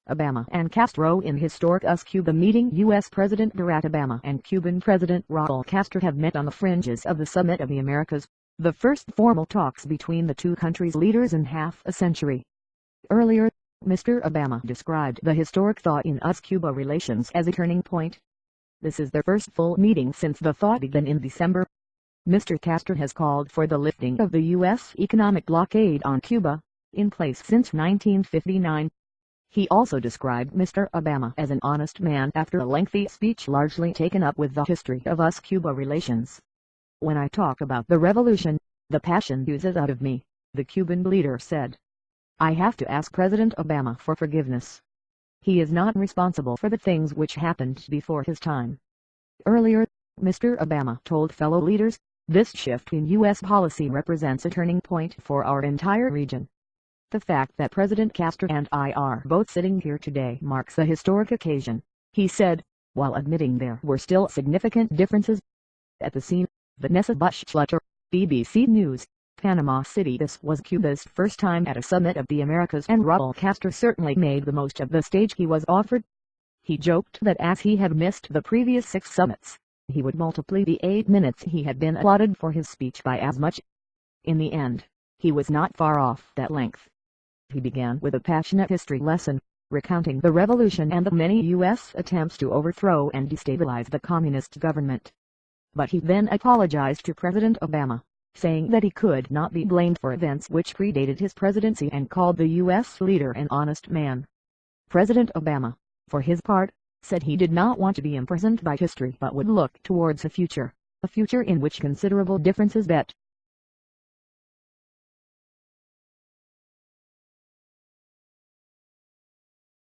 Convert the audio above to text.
Obama and Castro in historic US-Cuba meeting. U.S. President Barack Obama and Cuban President Raul Castro have met on the fringes of the Summit of the Americas, the first formal talks between the two countries' leaders in half a century. Earlier, Mr. Obama described the historic thaw in US-Cuba relations as a turning point. This is their first full meeting since the thaw began in December. Mr. Castro has called for the lifting of the U.S. economic blockade on Cuba, in place since 1959. He also described Mr. Obama as an honest man after a lengthy speech largely taken up with the history of US-Cuba relations. "When I talk about the revolution, the passion oozes out of me," the Cuban leader said. "I have to ask President Obama for forgiveness. He is not responsible for the things which happened before his time." Earlier, Mr. Obama told fellow leaders, "This shift in U.S. policy represents a turning point for our entire region. The fact that President Castro and I are both sitting here today marks a historic occasion," he said, while admitting there were still significant differences. At the scene, Vanessa Bushletter, BBC News, Panama City. This was Cuba's first time at a Summit of the Americas, and Raul Castro certainly made the most of the stage he was offered. He joked that as he had missed the previous 6 summits, he would multiply the 8 minutes he had been allotted for his speech by as much. In the end, he was not far off that length. He began with a passionate history lesson, recounting the revolution and the many U.S. attempts to overthrow and destabilize the communist government. But he then apologized to President Obama, saying that he could not be blamed for events which predated his presidency, and called the U.S. leader an honest man. President Obama, for his part, said he did not want to be imprisoned by history but would look towards a future in which considerable differences bet